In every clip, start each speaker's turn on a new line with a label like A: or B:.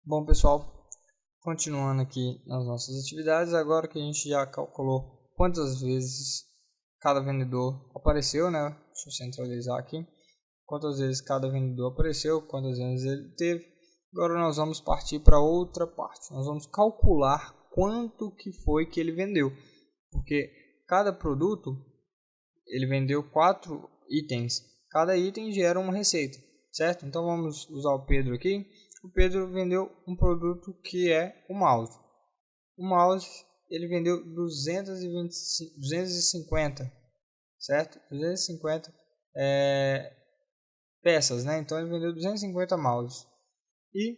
A: Bom, pessoal, continuando aqui nas nossas atividades, agora que a gente já calculou quantas vezes cada vendedor apareceu, né? Deixa eu centralizar aqui. Quantas vezes cada vendedor apareceu, quantas vezes ele teve. Agora nós vamos partir para outra parte. Nós vamos calcular quanto que foi que ele vendeu. Porque cada produto, ele vendeu 4 itens. Cada item gera uma receita, certo? Então vamos usar o Pedro aqui. O Pedro vendeu um produto que é o mouse. O mouse ele vendeu 250, certo? 250 peças, né? Então ele vendeu 250 mouses. E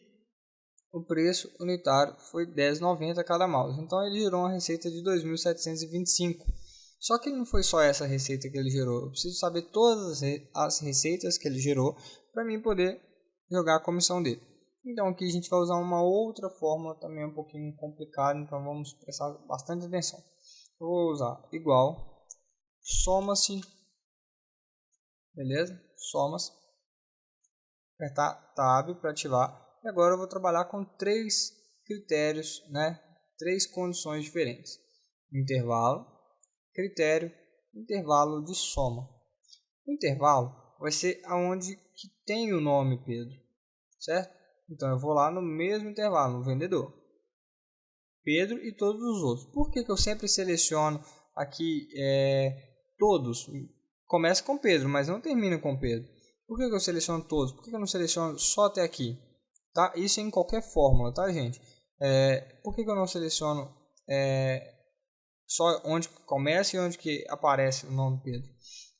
A: o preço unitário foi R$10,90 cada mouse. Então ele gerou uma receita de 2.725. Só que não foi só essa receita que ele gerou. Eu preciso saber todas as receitas que ele gerou para mim poder jogar a comissão dele. Então aqui a gente vai usar uma outra fórmula também um pouquinho complicada, então vamos prestar bastante atenção. Eu vou usar igual, soma-se, beleza? Soma-se, apertar Tab para ativar. E agora eu vou trabalhar com 3 critérios, né? 3 condições diferentes. Intervalo, critério, intervalo de soma. O intervalo vai ser aonde que tem o nome Pedro, certo? Então eu vou lá no mesmo intervalo, no vendedor, Pedro e todos os outros. Por que eu sempre seleciono aqui todos? Começa com Pedro, mas não termina com Pedro. Por que eu seleciono todos? Por que eu não seleciono só até aqui? Tá? Isso é em qualquer fórmula, tá, gente? Por que eu não seleciono só onde começa e onde que aparece o nome Pedro?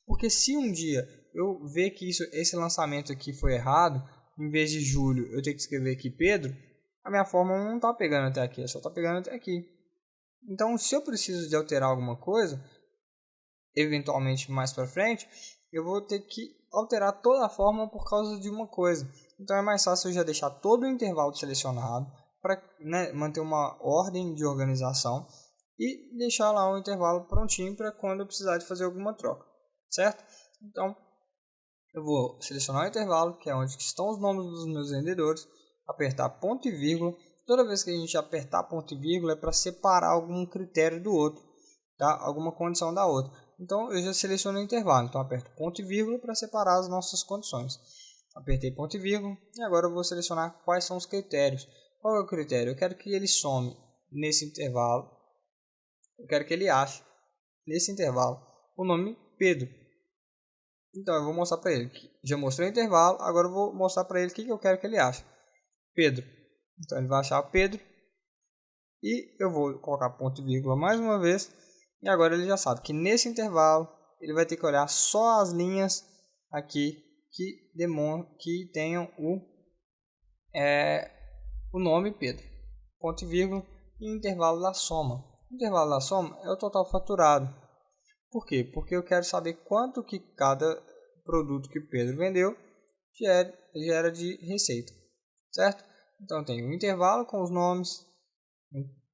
A: Porque se um dia eu ver que esse lançamento aqui foi errado, em vez de Júlio eu tenho que escrever aqui Pedro, a minha fórmula não está pegando até aqui, só está pegando até aqui. Então, se eu preciso de alterar alguma coisa, eventualmente mais para frente, eu vou ter que alterar toda a fórmula por causa de uma coisa. Então é mais fácil eu já deixar todo o intervalo selecionado para manter uma ordem de organização e deixar lá o intervalo prontinho para quando eu precisar de fazer alguma troca, certo? Então eu vou selecionar o intervalo, que é onde estão os nomes dos meus vendedores, apertar ponto e vírgula. Toda vez que a gente apertar ponto e vírgula é para separar algum critério do outro, tá? Alguma condição da outra. Então eu já seleciono o intervalo, então aperto ponto e vírgula para separar as nossas condições. Apertei ponto e vírgula e agora eu vou selecionar quais são os critérios. Qual é o critério? Eu quero que ele some nesse intervalo. Eu quero que ele ache nesse intervalo o nome Pedro. Então eu vou mostrar para ele que já mostrei o intervalo, agora eu vou mostrar para ele o que eu quero que ele ache. Pedro. Então ele vai achar Pedro e eu vou colocar ponto e vírgula mais uma vez. E agora ele já sabe que nesse intervalo ele vai ter que olhar só as linhas aqui que tenham o nome Pedro. Ponto e vírgula e intervalo da soma. O intervalo da soma é o total faturado. Por quê? Porque eu quero saber quanto que cada produto que Pedro vendeu gera de receita, certo? Então tem o intervalo com os nomes,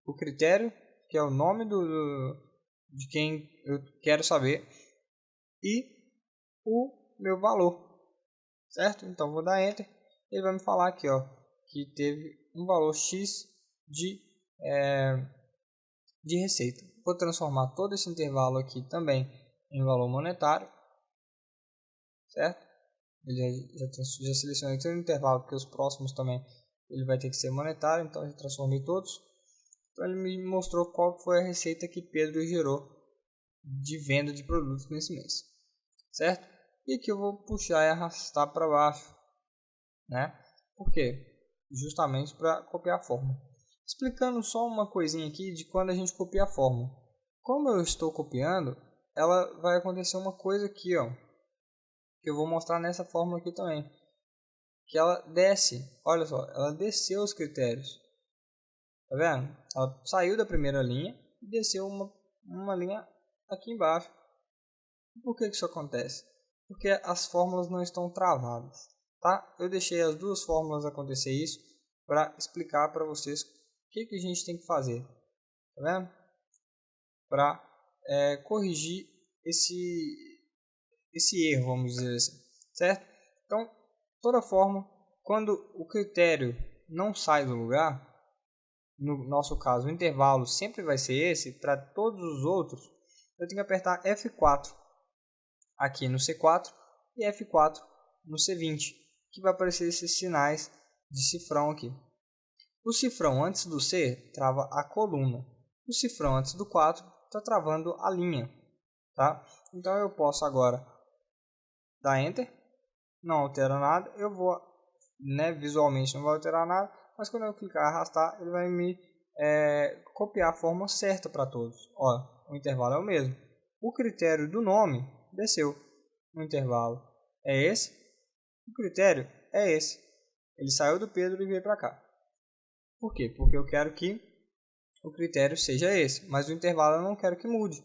A: o critério, que é o nome de quem eu quero saber, e o meu valor, certo? Então vou dar Enter, ele vai me falar aqui, ó, que teve um valor X de receita. Vou transformar todo esse intervalo aqui também em valor monetário, certo? Ele já selecionei todo o intervalo, porque os próximos também ele vai ter que ser monetário, então eu já transformei todos. Então ele me mostrou qual foi a receita que Pedro gerou de venda de produtos nesse mês, certo? E aqui eu vou puxar e arrastar para baixo, né? Por quê? Justamente para copiar a fórmula. Explicando só uma coisinha aqui de quando a gente copia a fórmula. Como eu estou copiando, ela vai acontecer uma coisa aqui, ó, que eu vou mostrar nessa fórmula aqui também, que ela desce, olha só, ela desceu os critérios, tá vendo? Ela saiu da primeira linha e desceu uma linha aqui embaixo. Por que isso acontece? Porque as fórmulas não estão travadas, tá? Eu deixei as duas fórmulas acontecer isso para explicar para vocês o que a gente tem que fazer, tá vendo? Para corrigir esse erro, vamos dizer assim, certo? Então, toda forma, quando o critério não sai do lugar, no nosso caso o intervalo sempre vai ser esse, para todos os outros eu tenho que apertar F4 aqui no C4 e F4 no C20, que vai aparecer esses sinais de cifrão aqui. O cifrão antes do C trava a coluna, o cifrão antes do 4 está travando a linha, tá? Então eu posso agora dar Enter, não altera nada, eu vou, visualmente não vai alterar nada, mas quando eu clicar e arrastar, ele vai me copiar a forma certa para todos. Ó, o intervalo é o mesmo. O critério do nome desceu. O intervalo é esse, o critério é esse. Ele saiu do Pedro e veio para cá. Por quê? Porque eu quero que o critério seja esse, mas o intervalo eu não quero que mude.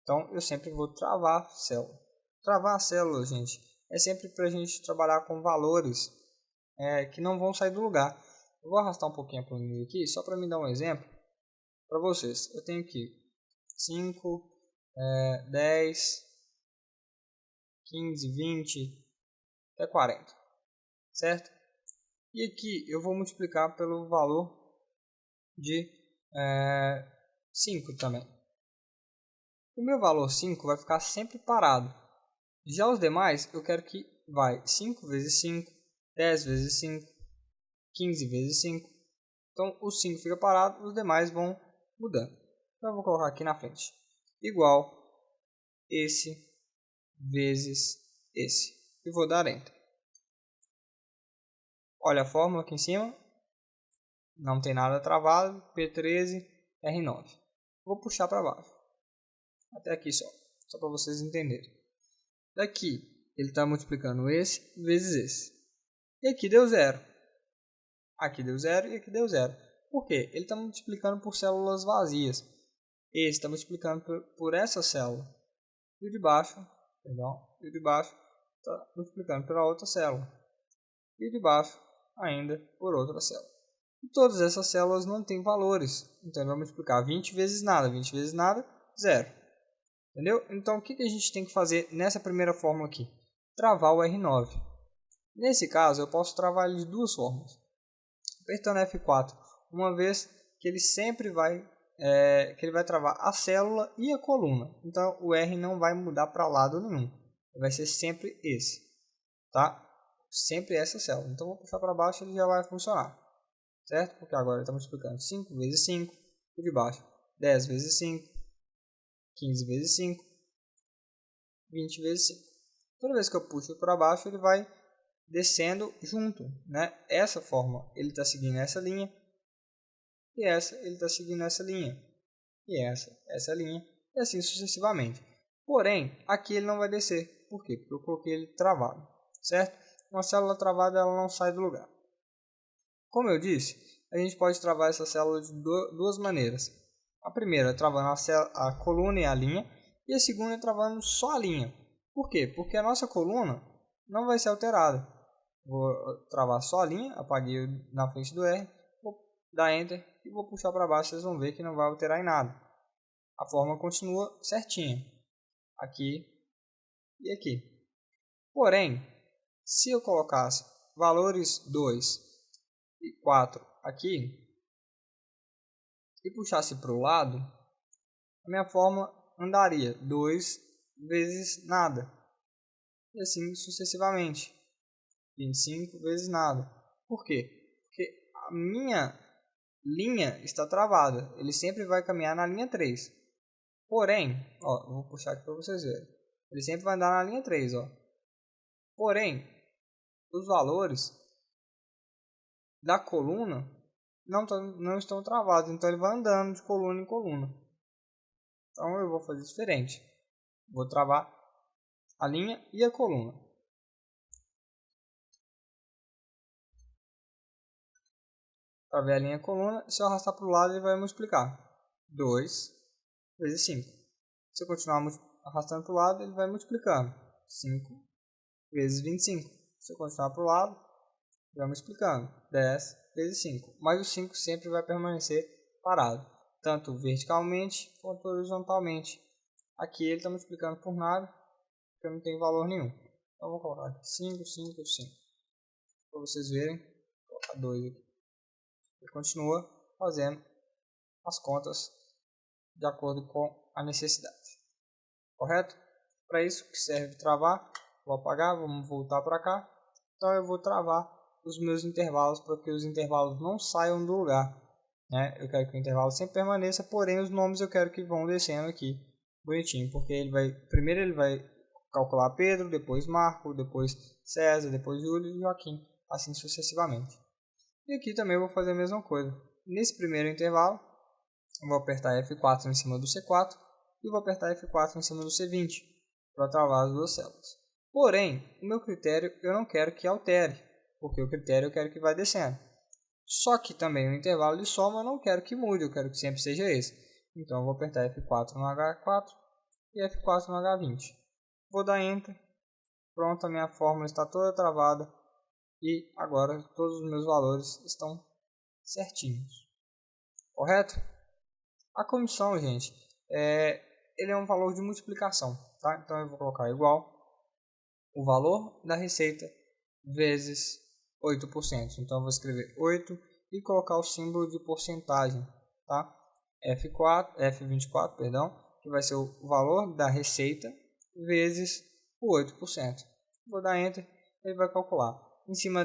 A: Então eu sempre vou travar a célula. Travar a célula, gente, é sempre para a gente trabalhar com valores que não vão sair do lugar. Eu vou arrastar um pouquinho a planilha aqui, só para me dar um exemplo para vocês. Eu tenho aqui 5, 10, 15, 20, até 40, certo? E aqui eu vou multiplicar pelo valor de 5 também. O meu valor 5 vai ficar sempre parado. Já os demais eu quero que vai 5 vezes 5, 10 vezes 5, 15 vezes 5. Então o 5 fica parado, os demais vão mudando. Então eu vou colocar aqui na frente. Igual esse vezes esse. E vou dar Enter. Olha a fórmula aqui em cima. Não tem nada travado. P13, R9. Vou puxar para baixo. Até aqui só. Só para vocês entenderem. Daqui ele está multiplicando esse vezes esse. E aqui deu 0. Aqui deu 0 e aqui deu 0. Por quê? Ele está multiplicando por células vazias. Esse está multiplicando por essa célula. E o de baixo, está multiplicando pela outra célula. E o de baixo ainda por outra célula. E todas essas células não têm valores. Então vamos multiplicar 20 vezes nada. 20 vezes nada, 0. Entendeu? Então o que a gente tem que fazer nessa primeira fórmula aqui? Travar o R9. Nesse caso eu posso travar ele de duas formas. Apertando F4, uma vez que ele sempre vai travar a célula e a coluna. Então o R não vai mudar para lado nenhum. Vai ser sempre esse, tá? Sempre essa célula. Então vou puxar para baixo e ele já vai funcionar, certo? Porque agora ele está multiplicando 5 vezes 5, o de baixo 10 vezes 5, 15 vezes 5, 20 vezes 5. Toda vez que eu puxo para baixo ele vai descendo junto, né? Essa forma ele está seguindo essa linha, e essa ele está seguindo essa linha, e essa linha, e assim sucessivamente. Porém, aqui ele não vai descer. Por quê? Porque eu coloquei ele travado, certo? Uma célula travada ela não sai do lugar. Como eu disse, a gente pode travar essa célula de duas maneiras. A primeira é travando a coluna e a linha, e a segunda é travando só a linha. Por quê? Porque a nossa coluna não vai ser alterada. Vou travar só a linha, apaguei na frente do R, vou dar Enter e vou puxar para baixo, vocês vão ver que não vai alterar em nada. A forma continua certinha, aqui e aqui. Porém, se eu colocasse valores 2 e 4 aqui e puxasse para o lado, a minha forma andaria 2 vezes nada, e assim sucessivamente. 25 vezes nada. Por quê? Porque a minha linha está travada. Ele sempre vai caminhar na linha 3. Porém, ó, eu vou puxar aqui para vocês verem. Ele sempre vai andar na linha 3, ó. Porém, os valores da coluna não estão travados. Então ele vai andando de coluna em coluna. Então eu vou fazer diferente. Vou travar a linha e a coluna. Travei a linha e a coluna, se eu arrastar para o lado ele vai multiplicar 2 vezes 5. Se eu continuar arrastando para o lado, ele vai multiplicando 5 vezes 25. Se eu continuar para o lado, ele vai multiplicando 10 vezes 5. Mas o 5 sempre vai permanecer parado, tanto verticalmente quanto horizontalmente. Aqui ele está multiplicando por nada, porque não tem valor nenhum. Então eu vou colocar aqui 5, 5, 5. Para vocês verem, vou colocar 2 aqui. Ele continua fazendo as contas de acordo com a necessidade. Correto? Para isso que serve travar. Vou apagar, vamos voltar para cá. Então eu vou travar os meus intervalos para que os intervalos não saiam do lugar, né? Eu quero que o intervalo sempre permaneça, porém os nomes eu quero que vão descendo aqui bonitinho, porque primeiro ele vai calcular Pedro, depois Marco, depois César, depois Júlio e Joaquim, assim sucessivamente. E aqui também eu vou fazer a mesma coisa. Nesse primeiro intervalo, eu vou apertar F4 em cima do C4 e vou apertar F4 em cima do C20 para travar as duas células. Porém, o meu critério eu não quero que altere, porque o critério eu quero que vá descendo. Só que também o intervalo de soma eu não quero que mude, eu quero que sempre seja esse. Então eu vou apertar F4 no H4 e F4 no H20. Vou dar Enter. Pronto, a minha fórmula está toda travada e agora todos os meus valores estão certinhos. Correto? A comissão, gente, ele é um valor de multiplicação, tá? Então eu vou colocar igual o valor da receita vezes 8%. Então eu vou escrever 8 e colocar o símbolo de porcentagem, tá? F24, perdão, que vai ser o valor da receita vezes o 8%. Vou dar Enter, ele vai calcular. Em cima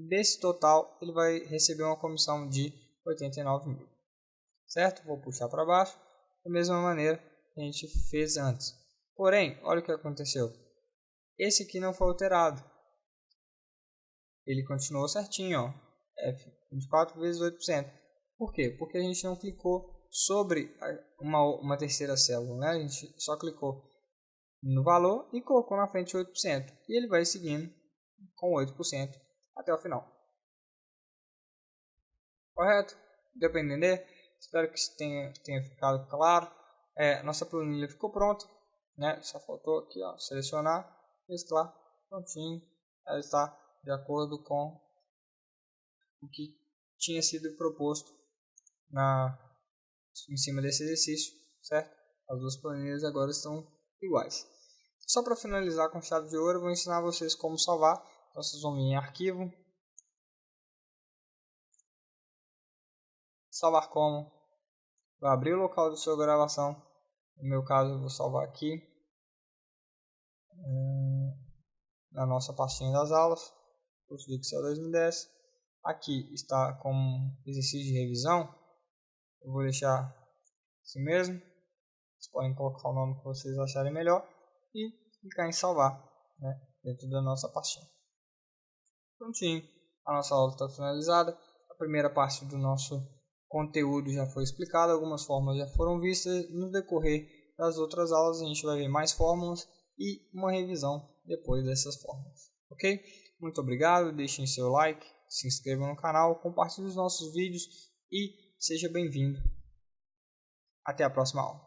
A: desse total, ele vai receber uma comissão de 89 mil. Certo? Vou puxar para baixo, da mesma maneira que a gente fez antes. Porém, olha o que aconteceu. Esse aqui não foi alterado. Ele continuou certinho, ó. F24 vezes 8%. Por quê? Porque a gente não clicou sobre uma terceira célula, né? A gente só clicou no valor e colocou na frente 8%. E ele vai seguindo com 8% até o final. Correto? Deu para entender? Espero que tenha ficado claro. Nossa planilha ficou pronta, né? Só faltou aqui, ó, selecionar, mesclar, prontinho. Ela está de acordo com o que tinha sido proposto em cima desse exercício, certo? As duas planilhas agora estão iguais. Só para finalizar com chave de ouro, eu vou ensinar vocês como salvar. Então vocês vão vir em arquivo, salvar como, vai abrir o local de sua gravação. No meu caso eu vou salvar aqui na nossa pastinha das aulas, curso de Excel 2010. Aqui está como exercício de revisão. Eu vou deixar assim mesmo. Vocês podem colocar o nome que vocês acharem melhor e clicar em salvar, né, dentro da nossa pastinha. Prontinho, a nossa aula está finalizada. A primeira parte do nosso conteúdo já foi explicada, algumas fórmulas já foram vistas. No decorrer das outras aulas a gente vai ver mais fórmulas e uma revisão depois dessas fórmulas. Ok? Muito obrigado, deixem seu like, se inscrevam no canal, compartilhem os nossos vídeos e seja bem-vindo. Até a próxima aula.